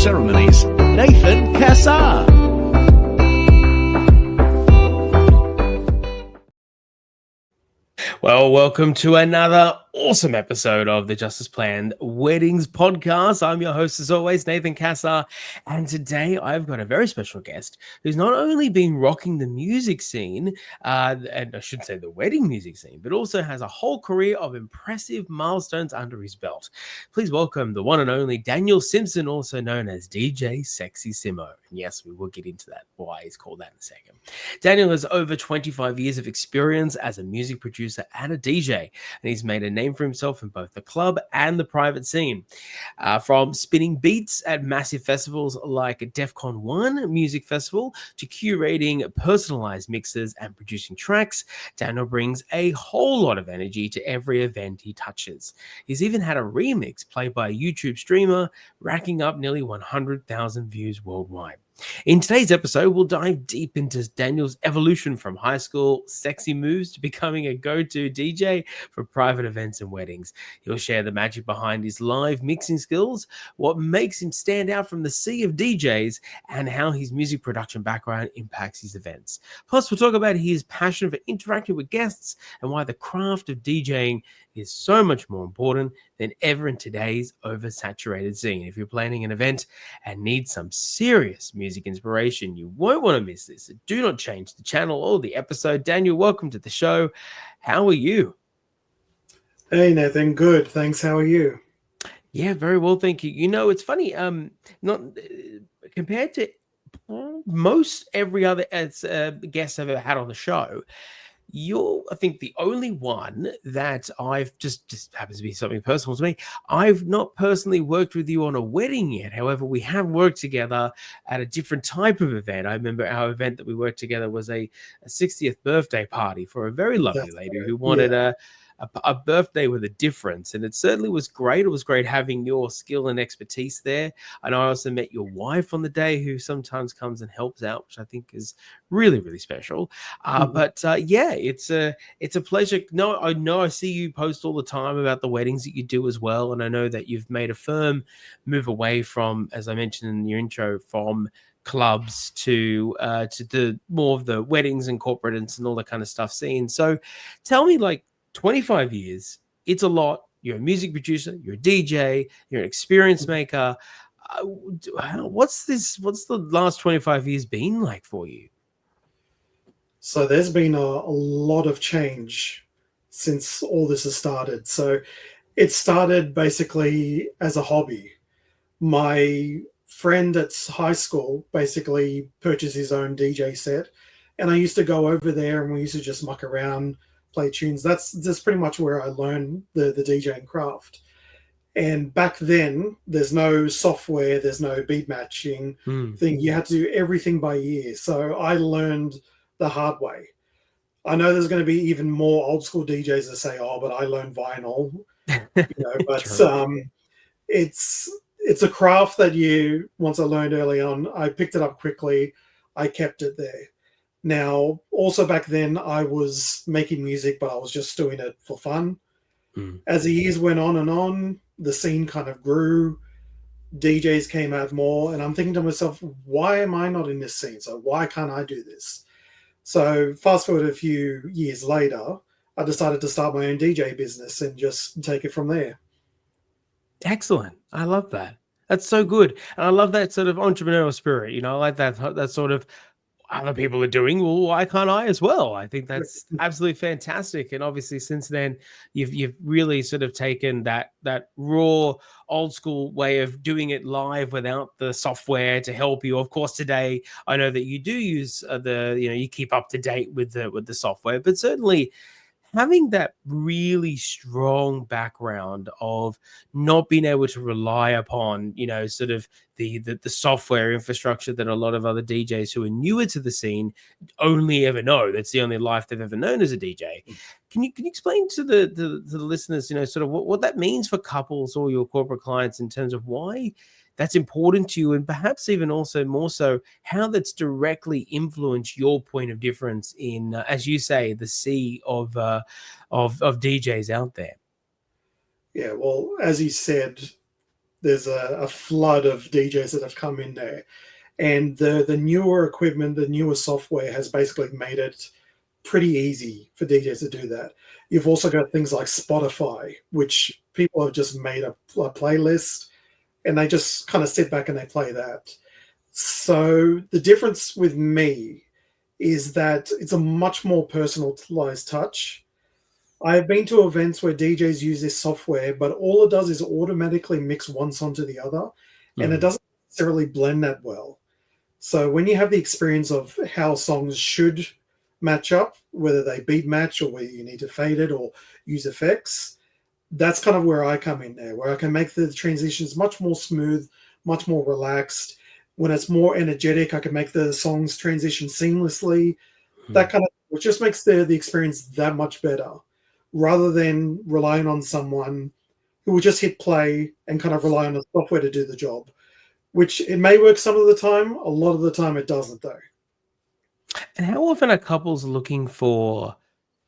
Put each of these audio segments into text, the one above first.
ceremonies, Nathan Cassar. Well, welcome to another awesome episode of the Justice Planned Weddings podcast. I'm your host, as always, Nathan Cassar, and today I've got a very special guest who's not only been rocking the music scene, and I should say the wedding music scene, but also has a whole career of impressive milestones under his belt. Please welcome the one and only Daniel Simpson, also known as DJ Sexy Simo. And yes, we will get into that, why he's called that in a second. Daniel has over 25 years of experience as a music producer and a DJ, and he's made a name for himself in both the club and the private scene. From spinning beats at massive festivals like Defqon.1 Music Festival to curating personalized mixes and producing tracks, Daniel brings a whole lot of energy to every event he touches. He's even had a remix played by a YouTube streamer, racking up nearly 100,000 views worldwide. In today's episode, we'll dive deep into Daniel's evolution from high school sexy moves to becoming a go-to DJ for private events and weddings. He'll share the magic behind his live mixing skills, what makes him stand out from the sea of DJs, and how his music production background impacts his events. Plus, we'll talk about his passion for interacting with guests and why the craft of DJing is so much more important than ever in today's oversaturated scene. If you're planning an event and need some serious music inspiration, you won't want to miss this. So do not change the channel or the episode. Daniel, welcome to the show. How are you? Hey, Nathan. Good. Thanks. How are you? Yeah, very well, thank you. You know, it's funny, not compared to most every other guest I've ever had on the show, you're, I think, the only one that I've just happens to be something personal to me. I've not personally worked with you on a wedding yet. However, we have worked together at a different type of event. I remember our event that we worked together was a 60th birthday party for a very lovely lady who wanted a birthday with a difference, and it certainly was great. It was great having your skill and expertise there. And I also met your wife on the day, who sometimes comes and helps out, which I think is really, really special. Yeah, it's a pleasure. No, I know I see you post all the time about the weddings that you do as well, and I know that you've made a firm move away from, as I mentioned in your intro, from clubs to the more of the weddings and corporate and all that kind of stuff scene. So tell me, like, 25 years, it's a lot. You're a music producer, you're a DJ, you're an experience maker. What's the last 25 years been like for you? So there's been a lot of change since all this has started. So it started basically as a hobby. My friend at high school basically purchased his own DJ set, and I used to go over there and we used to just muck around, play tunes. That's pretty much where I learned the DJing craft. And back then, there's no software, there's no beat matching thing. You had to do everything by ear. So I learned the hard way. I know there's going to be even more old school DJs that say, "Oh, but I learned vinyl," But it's a craft that once I learned early on, I picked it up quickly. I kept it there. Now, also back then, I was making music, but I was just doing it for fun. As the years went on, the scene kind of grew. DJs came out more, and I'm thinking to myself, why am I not in this scene? So why can't I do this? So fast forward a few years later, I decided to start my own DJ business and just take it from there. Excellent. I love that. That's so good. And I love that sort of entrepreneurial spirit. I like that sort of other people are doing, well, why can't I as well? I think that's absolutely fantastic. And obviously since then you've really sort of taken that raw old school way of doing it live without the software to help you. Of course, today I know that you do use you keep up to date with the software, but certainly having that really strong background of not being able to rely upon, sort of the software infrastructure that a lot of other DJs who are newer to the scene only ever know. That's the only life they've ever known as a DJ. Can you explain to the listeners, sort of what that means for couples or your corporate clients in terms of why that's important to you, and perhaps even also more so how that's directly influenced your point of difference in, as you say, the sea of DJs out there? Yeah, well, as you said, There's a flood of DJs that have come in there. And the newer equipment, the newer software has basically made it pretty easy for DJs to do that. You've also got things like Spotify, which people have just made a playlist and they just kind of sit back and they play that. So the difference with me is that it's a much more personalized touch. I've been to events where DJs use this software, but all it does is automatically mix one song to the other, and it doesn't necessarily blend that well. So when you have the experience of how songs should match up, whether they beat match or whether you need to fade it or use effects, that's kind of where I come in there, where I can make the transitions much more smooth, much more relaxed. When it's more energetic, I can make the songs transition seamlessly. That kind of, which just makes the experience that much better, rather than relying on someone who will just hit play and kind of rely on the software to do the job, which it may work some of the time. A lot of the time it doesn't, though. And how often are couples looking for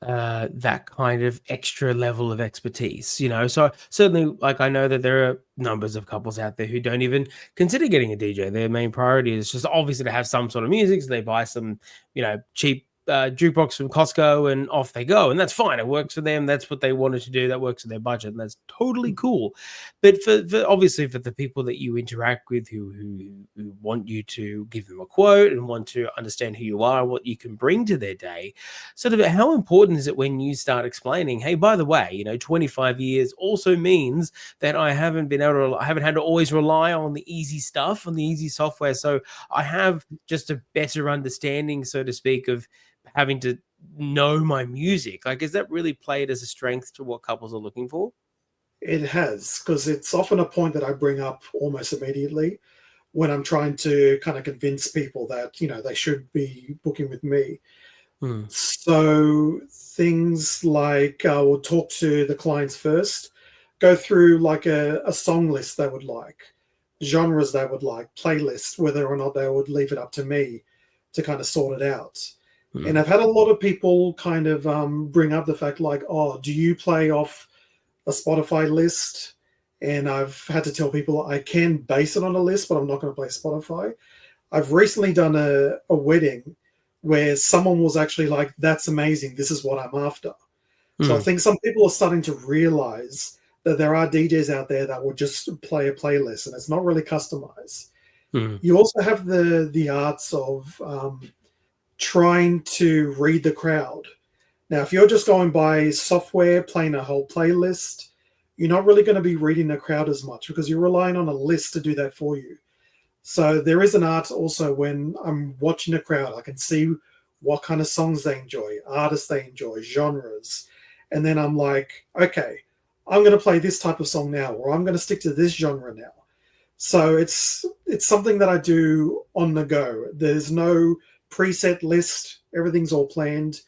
that kind of extra level of expertise? So certainly, like, I know that there are numbers of couples out there who don't even consider getting a DJ. Their main priority is just obviously to have some sort of music. So they buy some, cheap jukebox from Costco and off they go. And that's fine. It works for them. That's what they wanted to do. That works in their budget. And that's totally cool. But for obviously for the people that you interact with who want you to give them a quote and want to understand who you are, what you can bring to their day, sort of how important is it when you start explaining, hey, by the way, 25 years also means that I haven't had to always rely on the easy stuff, on the easy software. So I have just a better understanding, so to speak, of having to know my music. Like, is that really played as a strength to what couples are looking for? It has, because it's often a point that I bring up almost immediately when I'm trying to kind of convince people that, they should be booking with me. So things like we'll talk to the clients first, go through like a song list they would like, genres they would like, playlists, whether or not they would leave it up to me to kind of sort it out. And I've had a lot of people kind of bring up the fact like, oh, do you play off a Spotify list? And I've had to tell people I can base it on a list, but I'm not going to play Spotify. I've recently done a wedding where someone was actually like, that's amazing. This is what I'm after. So I think some people are starting to realize that there are DJs out there that will just play a playlist and it's not really customized. You also have the arts of trying to read the crowd. Now, if you're just going by software, playing a whole playlist, you're not really going to be reading the crowd as much because you're relying on a list to do that for you. So there is an art also when I'm watching a crowd. I can see what kind of songs they enjoy, artists they enjoy, genres. And then I'm like, okay, I'm going to play this type of song now, or I'm going to stick to this genre now. So it's something that I do on the go. There's no preset list. Everything's all planned.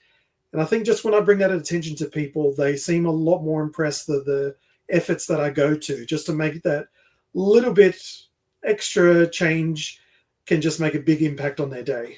And I think just when I bring that attention to people, they seem a lot more impressed with the efforts that I go to just to make that little bit extra change can just make a big impact on their day.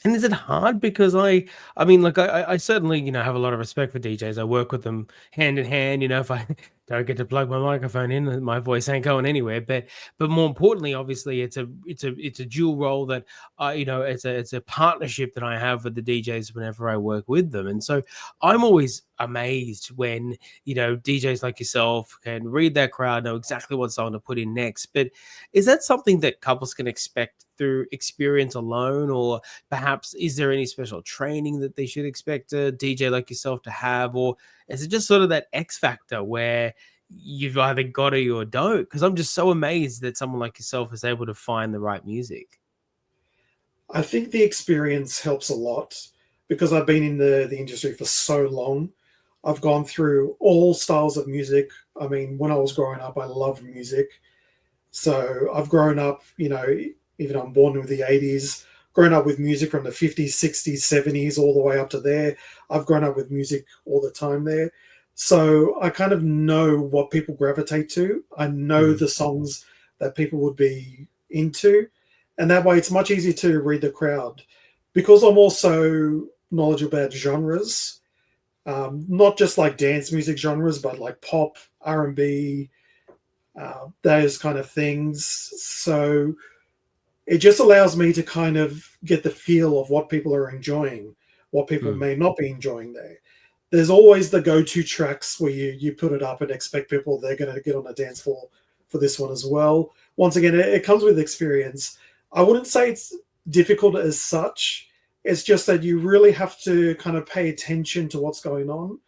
And is it hard? Because I mean, like, I certainly, have a lot of respect for DJs. I work with them hand in hand. If I don't get to plug my microphone in, my voice ain't going anywhere. But more importantly, obviously, it's a dual role that it's a partnership that I have with the DJs whenever I work with them. And so I'm always amazed when DJs like yourself can read that crowd, know exactly what song to put in next. But is that something that couples can expect through experience alone, or perhaps is there any special training that they should expect a DJ like yourself to have, or is it just sort of that X factor where you've either got it or don't? Because I'm just so amazed that someone like yourself is able to find the right music. I think the experience helps a lot because I've been in the industry for so long. I've gone through all styles of music. I mean, when I was growing up, I loved music. So I've grown up, even I'm born with the 80s, grown up with music from the 50s, 60s, 70s, all the way up to there. I've grown up with music all the time there. So I kind of know what people gravitate to. I know the songs that people would be into. And that way it's much easier to read the crowd. Because I'm also knowledgeable about genres, not just like dance music genres, but like pop, R&B, those kind of things. So it just allows me to kind of get the feel of what people are enjoying, what people may not be enjoying there. There's always the go-to tracks where you put it up and expect people they're going to get on a dance floor for this one as well. Once again, it comes with experience. I wouldn't say it's difficult as such. It's just that you really have to kind of pay attention to what's going on.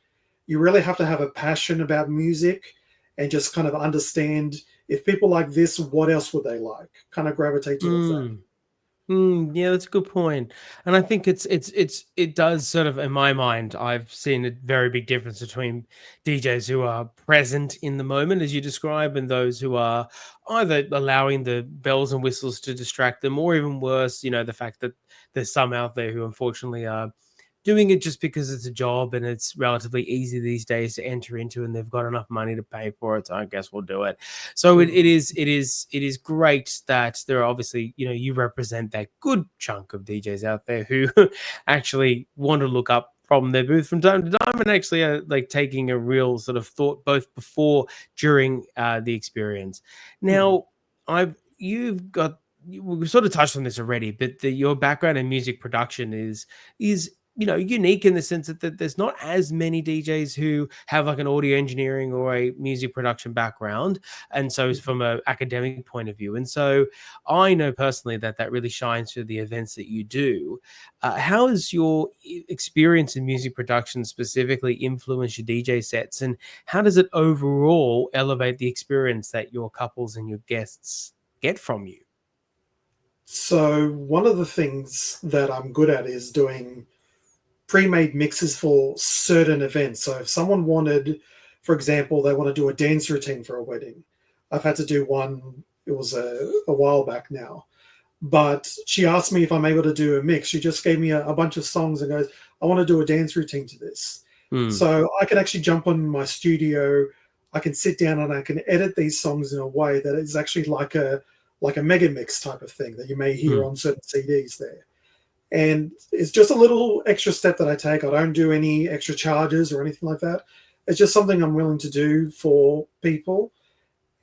You really have to have a passion about music and just kind of understand if people like this, what else would they like? Kind of gravitate towards that. Yeah, that's a good point. And I think it does sort of, in my mind, I've seen a very big difference between DJs who are present in the moment, as you describe, and those who are either allowing the bells and whistles to distract them, or even worse, the fact that there's some out there who unfortunately are doing it just because it's a job and it's relatively easy these days to enter into, and they've got enough money to pay for it. So I guess we'll do it. So it is great that there are obviously, you represent that good chunk of DJs out there who actually want to look up from their booth from time to time and actually are like taking a real sort of thought both before, during the experience. Now, we've sort of touched on this already, but your background in music production is unique in the sense that there's not as many DJs who have like an audio engineering or a music production background, and so from an academic point of view. And so I know personally that really shines through the events that you do. How has your experience in music production specifically influenced your DJ sets, and how does it overall elevate the experience that your couples and your guests get from you? So one of the things that I'm good at is doing pre-made mixes for certain events. So if someone wanted, for example, they want to do a dance routine for a wedding, I've had to do one. It was a while back now, but she asked me if I'm able to do a mix. She just gave me a bunch of songs and goes, I want to do a dance routine to this. So I can actually jump on my studio. I can sit down and I can edit these songs in a way that is actually like a mega mix type of thing that you may hear on certain CDs there. And it's just a little extra step that I take. I don't do any extra charges or anything like that. It's just something I'm willing to do for people.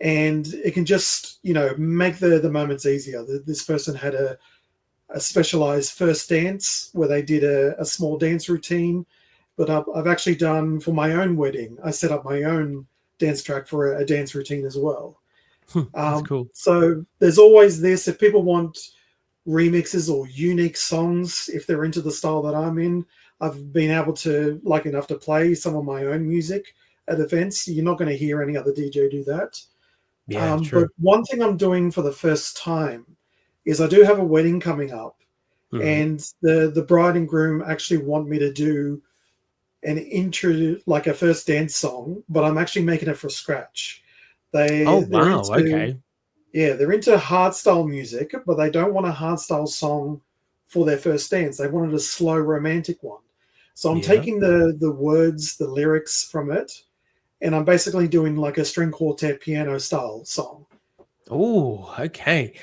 And it can just, make the moments easier. This person had a specialized first dance where they did a small dance routine. But I've actually done for my own wedding, I set up my own dance track for a dance routine as well. That's cool. So there's always this. If people want remixes or unique songs, if they're into the style that I'm in, I've been able to, like enough to play some of my own music at events. You're not going to hear any other DJ do that. Yeah, true. But one thing I'm doing for the first time is I do have a wedding coming up, and the bride and groom actually want me to do an intro, like a first dance song, but I'm actually making it from scratch. They're into, yeah, they're into hardstyle music, but they don't want a hardstyle song for their first dance. They wanted a slow romantic one. So I'm taking the words, the lyrics from it, and I'm basically doing like a string quartet piano style song. Oh, okay.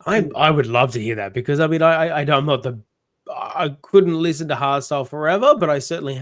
I would love to hear that, because I mean I'm not I couldn't listen to hardstyle forever, but I certainly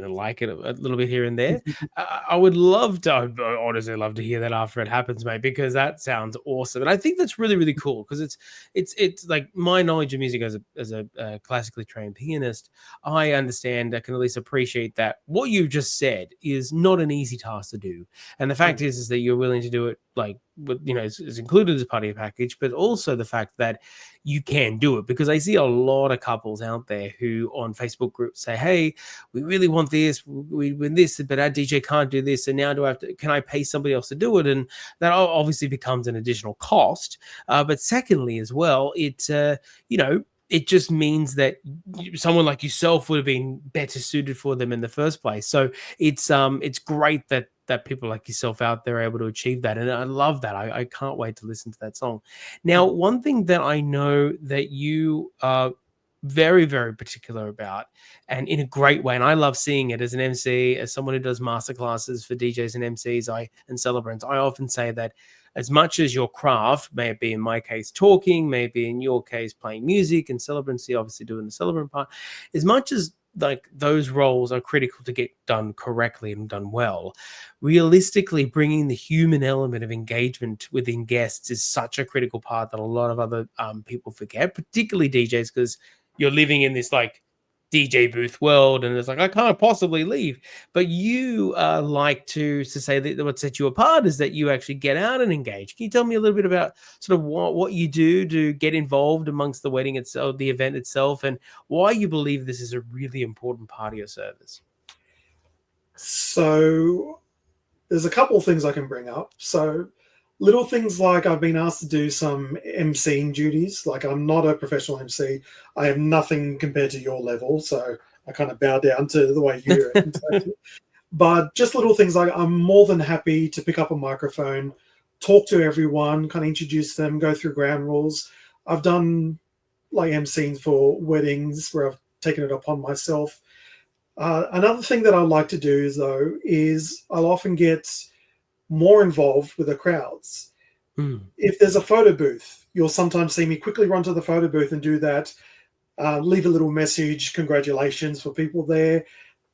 like it a little bit here and there. I would love to, I honestly love to hear that after it happens, mate, because that sounds awesome. And I think that's really, really cool, because it's like my knowledge of music as a classically trained pianist, I understand, I can at least appreciate that what you've just said is not an easy task to do. And the fact is that you're willing to do it, like, it's included as part of your package, but also the fact that you can do it, because I see a lot of couples out there who on Facebook groups say, hey, we really want this, we win this, but our DJ can't do this, and now can I pay somebody else to do it? And that obviously becomes an additional cost. But secondly, as well, it just means that someone like yourself would have been better suited for them in the first place. So it's great that people like yourself out there are able to achieve that. And I love that. I can't wait to listen to that song. Now, one thing that I know that you are very, very particular about, and in a great way, and I love seeing it as an MC, as someone who does masterclasses for DJs and MCs and celebrants, I often say that as much as your craft, may it be in my case talking, may it be in your case playing music, and celebrancy, obviously doing the celebrant part, as much as like those roles are critical to get done correctly and done well, realistically bringing the human element of engagement within guests is such a critical part that a lot of other people forget, particularly DJs, because you're living in this like DJ booth world, and it's like I can't possibly leave. But you like to say that what sets you apart is that you actually get out and engage. Can you tell me a little bit about sort of what you do to get involved amongst the wedding itself, the event itself, and why you believe this is a really important part of your service? So there's a couple of things I can bring up. So little things like I've been asked to do some emceeing duties. Like I'm not a professional MC. I have nothing compared to your level. So I kind of bow down to the way you're interacting. But just little things like I'm more than happy to pick up a microphone, talk to everyone, kind of introduce them, go through ground rules. I've done like emceeing for weddings where I've taken it upon myself. Another thing that I like to do, though, is I'll often get more involved with the crowds. If there's a photo booth, you'll sometimes see me quickly run to the photo booth and do that, leave a little message, congratulations for people there.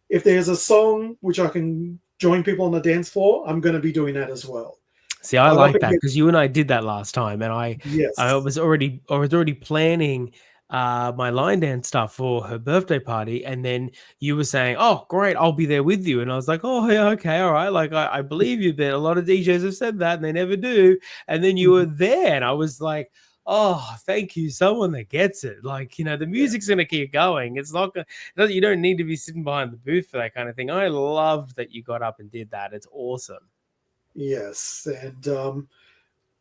If there's a song which I can join people on the dance floor, I'm going to be doing that as well. See, I like that because you and I did that last time, and I was already planning my line dance stuff for her birthday party, and then you were saying, "Oh, great, I'll be there with you," and I was like, "Oh, yeah, okay, all right." Like I believe you, but a lot of DJs have said that, and they never do. And then you were there, and I was like, "Oh, thank you, someone that gets it." Like the music's gonna keep going. It's not gonna. You don't need to be sitting behind the booth for that kind of thing. I loved that you got up and did that. It's awesome. Yes, and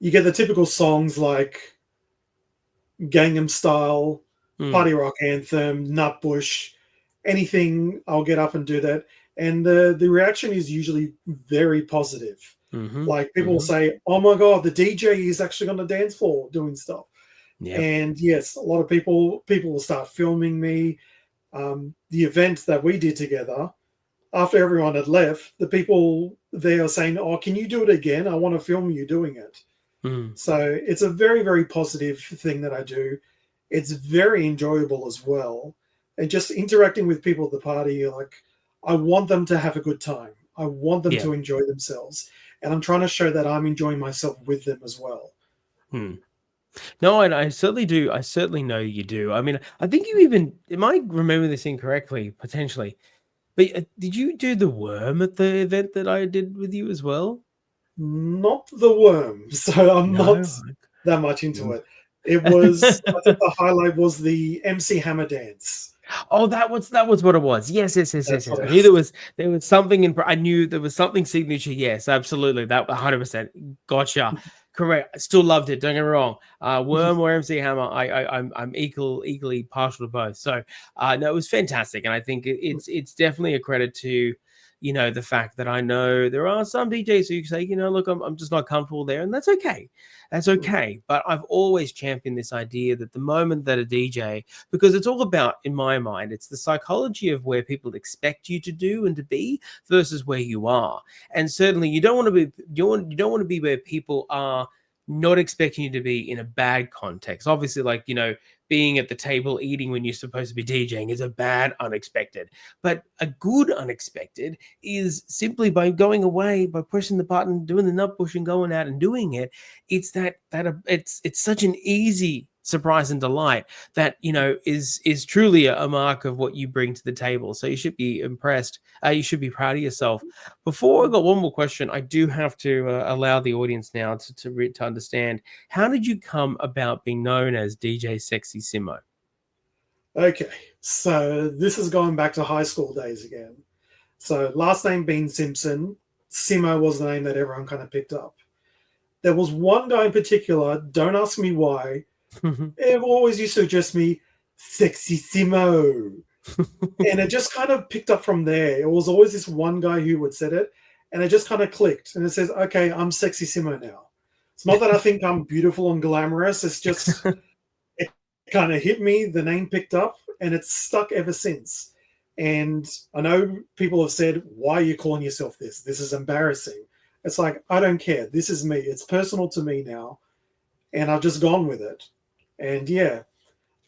you get the typical songs like Gangnam Style, Party Rock Anthem, Nutbush, anything, I'll get up and do that. And the reaction is usually very positive. Like people will say, "Oh my God, the DJ is actually on the dance floor doing stuff." Yep. And yes, a lot of people will start filming me. The event that we did together, after everyone had left, the people there are saying, "Oh, can you do it again? I want to film you doing it." So it's a very, very positive thing that I do. It's very enjoyable as well. And just interacting with people at the party, like I want them to have a good time. I want them to enjoy themselves. And I'm trying to show that I'm enjoying myself with them as well. No, and I certainly do. I certainly know you do. I mean, I think you even, am I remember this incorrectly, potentially, but did you do the worm at the event that I did with you as well? Not the worm, so I'm not that much into it. It was, I think the highlight was the MC Hammer dance. Oh, that was what it was. Yes. I knew there was something I knew there was something signature. Yes, absolutely. That 100%. Gotcha. Correct. I still loved it. Don't get me wrong. Worm or MC Hammer, I'm equally partial to both. So no, it was fantastic, and I think it's definitely a credit to the fact that I know there are some DJs who say, look, I'm just not comfortable there, and that's okay. That's okay. But I've always championed this idea that the moment that a DJ, because it's all about, in my mind, it's the psychology of where people expect you to do and to be versus where you are. And certainly you don't want to be where people are not expecting you to be in a bad context. Obviously, like, being at the table eating when you're supposed to be DJing is a bad unexpected. But a good unexpected is simply by going away, by pushing the button, doing the nut push and going out and doing it. It's it's such an easy surprise and delight that is truly a mark of what you bring to the table. So you should be impressed. You should be proud of yourself. Before I got one more question, I do have to allow the audience now to understand, how did you come about being known as DJ Sexy Simo? Okay, so this is going back to high school days again. So last name being Simpson, Simo was the name that everyone kind of picked up. There was one guy in particular, don't ask me why, it always used to address me, Sexy Simo. And it just kind of picked up from there. It was always this one guy who would say it, and it just kind of clicked. And it says, okay, I'm Sexy Simo now. It's not that I think I'm beautiful and glamorous. It's just, it kind of hit me. The name picked up, and it's stuck ever since. And I know people have said, why are you calling yourself this? This is embarrassing. It's like, I don't care. This is me. It's personal to me now. And I've just gone with it. And yeah,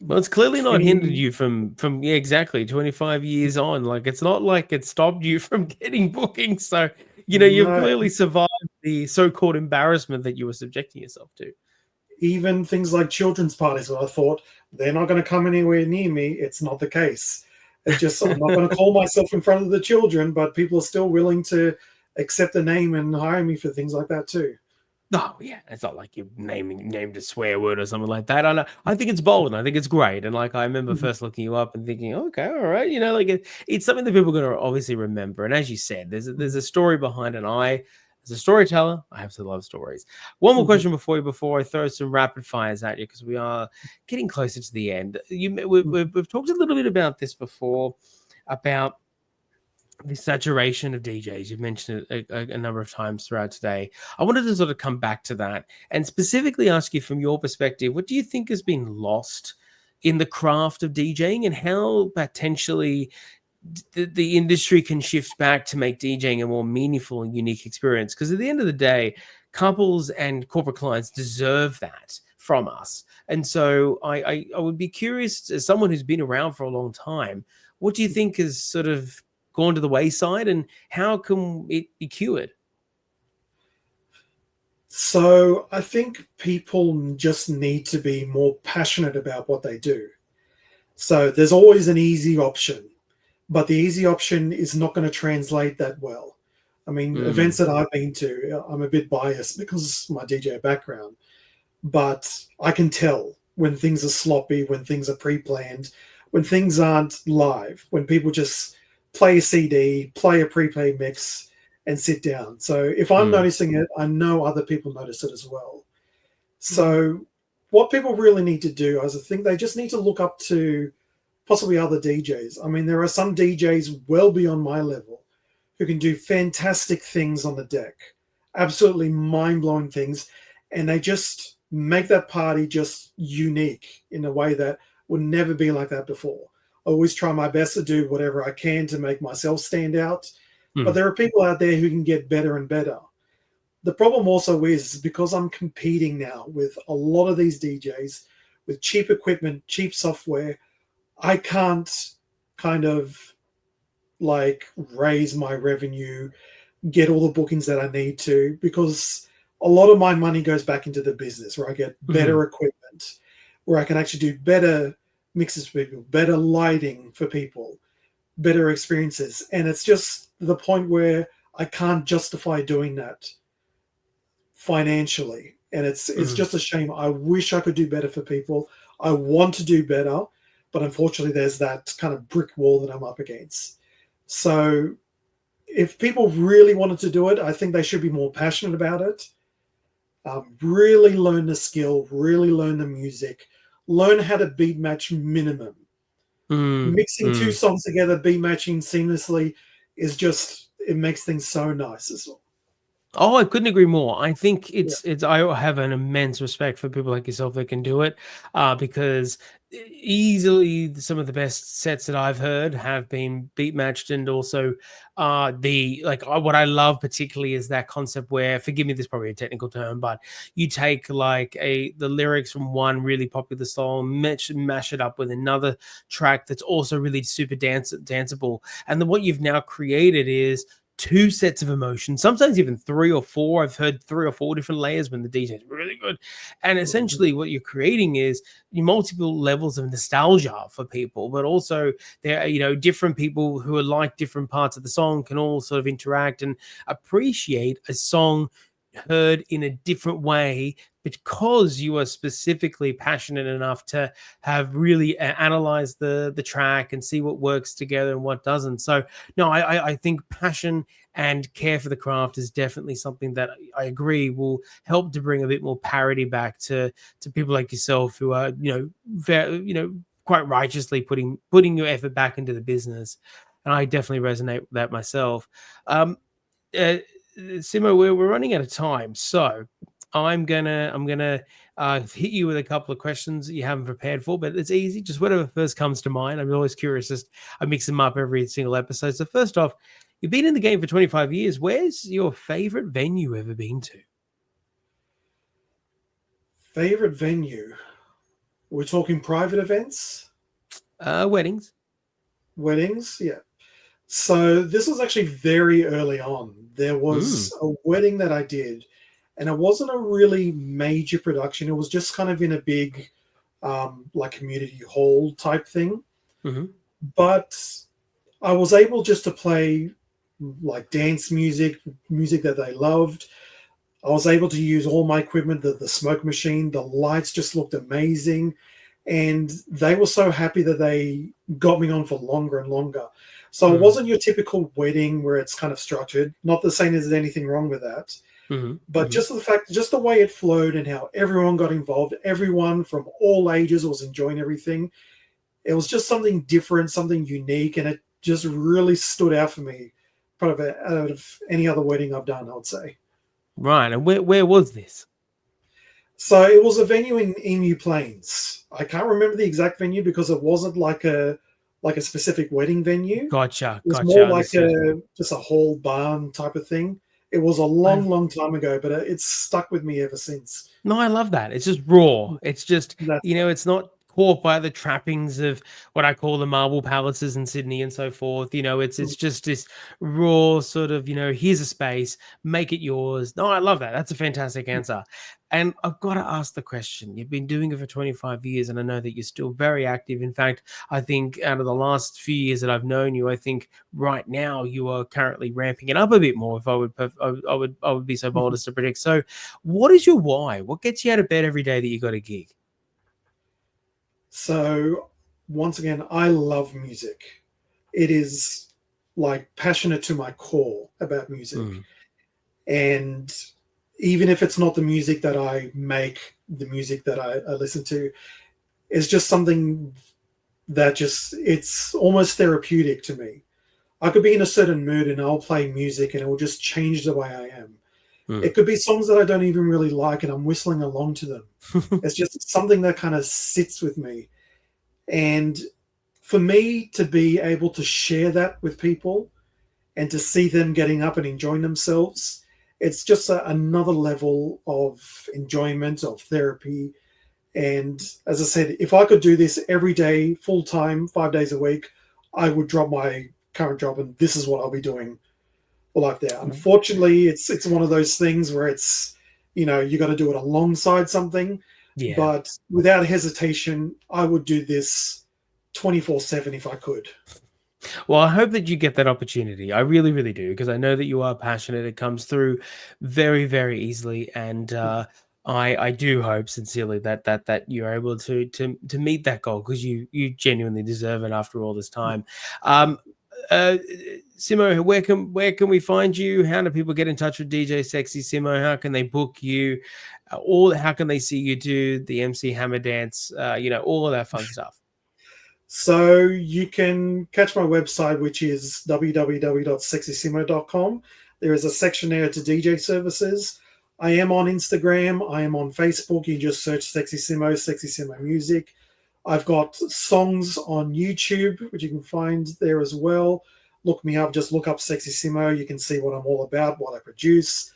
Well, it's clearly not hindered 20, you from yeah, exactly 25 years on. Like it's not like it stopped you from getting bookings. So, you've no, clearly survived the so-called embarrassment that you were subjecting yourself to. even things like children's parties where I thought they're not going to come anywhere near me. It's not the case. It's just I'm not going to call myself in front of the children, but people are still willing to accept the name and hire me for things like that too. Oh yeah, it's not like you named a swear word or something like that. I know. I think it's bold and I think it's great. And like I remember Mhm, first looking you up and thinking, okay, all right, like it's something that people are going to obviously remember. And as you said, there's a story behind it. And I, as a storyteller, I have to love stories. One more mhm, question before I throw some rapid fires at you because we are getting closer to the end. mhm, We've talked a little bit about this before about the saturation of DJs. You've mentioned it a number of times throughout today. I wanted to sort of come back to that and specifically ask you from your perspective, what do you think has been lost in the craft of DJing and how potentially the industry can shift back to make DJing a more meaningful and unique experience? Because at the end of the day, couples and corporate clients deserve that from us. And so I would be curious, as someone who's been around for a long time, what do you think has sort of gone to the wayside and how can it be cured? So I think people just need to be more passionate about what they do. So there's always an easy option, but the easy option is not going to translate that well. I mean, events Mm, that I've been to, I'm a bit biased because of my DJ background, but I can tell when things are sloppy, when things are pre-planned, when things aren't live, when people just play a CD, play a pre-play mix, and sit down. So if I'm mm, noticing it, I know other people notice it as well. So what people really need to do is I think they just need to look up to possibly other DJs. I mean, there are some DJs well beyond my level who can do fantastic things on the deck, absolutely mind-blowing things, and they just make that party just unique in a way that would never be like that before. I always try my best to do whatever I can to make myself stand out, but mm, there are people out there who can get better and better. The problem also is because I'm competing now with a lot of these DJs with cheap equipment, cheap software, I can't kind of like raise my revenue, get all the bookings that I need to, because a lot of my money goes back into the business where I get mm, better equipment, where I can actually do better mixes for people, better lighting for people, better experiences. And it's just the point where I can't justify doing that financially. And it's mm. just a shame. I wish I could do better for people. I want to do better, but unfortunately there's that kind of brick wall that I'm up against. So if people really wanted to do it, I think they should be more passionate about it. Really learn the skill, really learn the music, learn how to beat match minimum. Mm, Mixing two mm. songs together, beat matching seamlessly is just it makes things so nice as well. Oh, I couldn't agree more. I think Yeah. it's I have an immense respect for people like yourself that can do it, because easily some of the best sets that I've heard have been beat matched, and also the like what I love particularly is that concept where, forgive me, this is probably a technical term, but you take like the lyrics from one really popular song, mash it up with another track that's also really super danceable, and then what you've now created is two sets of emotions, sometimes even three or four. I've heard three or four different layers when the DJ is really good. And Mhm. essentially, what you're creating is multiple levels of nostalgia for people, but also there are, different people who are like different parts of the song can all sort of interact and appreciate a song heard in a different way because you are specifically passionate enough to have really analyzed the track and see what works together and what doesn't. So no, I think passion and care for the craft is definitely something that I agree will help to bring a bit more parity back to people like yourself who are very, quite righteously putting your effort back into the business. And I definitely resonate with that myself. Uh, Simo, we're running out of time, so I'm gonna hit you with a couple of questions that you haven't prepared for, but it's easy, just whatever first comes to mind. I'm always curious, just I mix them up every single episode. So first off, you've been in the game for 25 years. Where's your favorite venue ever been to? Favorite venue? We're talking private events, Weddings. weddings. Yeah. So this was actually very early on. There was a wedding that I did, and it wasn't a really major production. It was just kind of in a big, like community hall type thing. Mm-hmm. But I was able just to play like dance music, music that they loved. I was able to use all my equipment, the smoke machine, the lights just looked amazing. And they were so happy that they got me on for longer and longer. So it wasn't your typical wedding where it's kind of structured. Not the saying there's anything wrong with that. But just the fact, just the way it flowed and how everyone got involved, everyone from all ages was enjoying everything. It was just something different, something unique, and it just really stood out for me, probably out of any other wedding I've done, I would say. Right. And where was this? So it was a venue in Emu Plains. I can't remember the exact venue because it wasn't like a specific wedding venue. Gotcha. It was Gotcha. more like Understood. just a whole barn type of thing. It was a long time ago, but it's stuck with me ever since. No, I love that. It's just raw. It's just, That's it's not caught by the trappings of what I call the marble palaces in Sydney and so forth. It's just this raw sort of, here's a space, make it yours. No, I love that. That's a fantastic answer. And I've got to ask the question. You've been doing it for 25 years, and I know that you're still very active. In fact, I think out of the last few years that I've known you, I think right now you are currently ramping it up a bit more. If I would be so bold as to predict. So, what is your why? What gets you out of bed every day that you got a gig? So once again, I love music. It is like passionate to my core about music. And even if it's not the music that I make, the music that I listen to, it's just something that it's almost therapeutic to me. I could be in a certain mood and I'll play music and it will just change the way I am. It could be songs that I don't even really like and I'm whistling along to them. It's just something that kind of sits with me. And for me to be able to share that with people and to see them getting up and enjoying themselves, it's just another level of enjoyment, of therapy. And as I said, if I could do this every day, full time, 5 days a week, I would drop my current job and this is what I'll be doing for life there. Unfortunately, it's one of those things where it's, you got to do it alongside something. Yeah. But without hesitation, I would do this 24/7 if I could. Well, I hope that you get that opportunity. I really, really do, because I know that you are passionate. It comes through very, very easily, and I do hope sincerely that you're able to meet that goal, because you genuinely deserve it after all this time. Simo, where can we find you? How do people get in touch with DJ Sexy Simo? How can they book you? How can they see you do the MC Hammer Dance? All of that fun stuff. So you can catch my website, which is www.sexysimo.com. There is a section there to DJ services. I am on Instagram. I am on Facebook. You just search Sexy Simo Music. I've got songs on YouTube, which you can find there as well. Look me up. Just look up Sexy Simo. You can see what I'm all about, what I produce.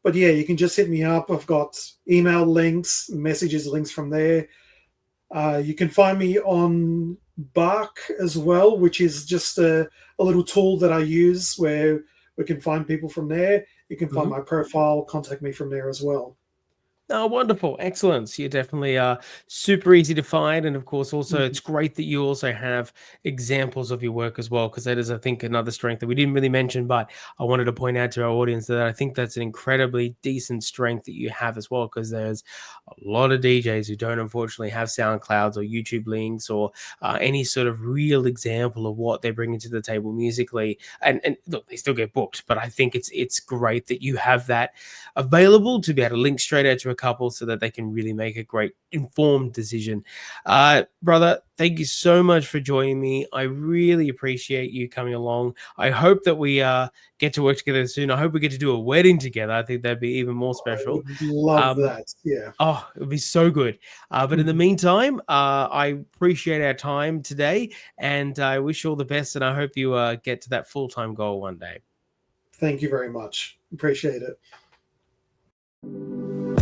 But yeah, you can just hit me up. I've got email links, messages, links from there. You can find me on Bark as well, which is just a little tool that I use where we can find people from there. You can find my profile, contact me from there as well. Oh, wonderful. Excellent. So you're definitely super easy to find. And of course, also, it's great that you also have examples of your work as well, because that is, I think, another strength that we didn't really mention, but I wanted to point out to our audience that I think that's an incredibly decent strength that you have as well, because there's a lot of DJs who don't unfortunately have SoundClouds or YouTube links or any sort of real example of what they're bringing to the table musically. And look, they still get booked, but I think it's great that you have that available to be able to link straight out to a couple so that they can really make a great informed decision. Brother, thank you so much for joining me. I really appreciate you coming along. I hope that we get to work together soon. I hope we get to do a wedding together. I think that'd be even more special. I would love that. Yeah. Oh, it would be so good. But in the meantime, I appreciate our time today, and I wish you all the best, and I hope you get to that full-time goal one day. Thank you very much. Appreciate it.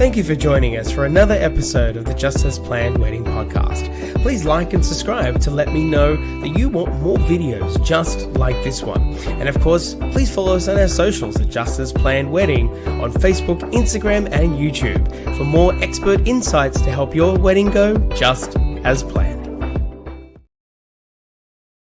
Thank you for joining us for another episode of the Just As Planned Wedding Podcast. Please like and subscribe to let me know that you want more videos just like this one. And of course, please follow us on our socials at Just As Planned Wedding on Facebook, Instagram, and YouTube for more expert insights to help your wedding go just as planned.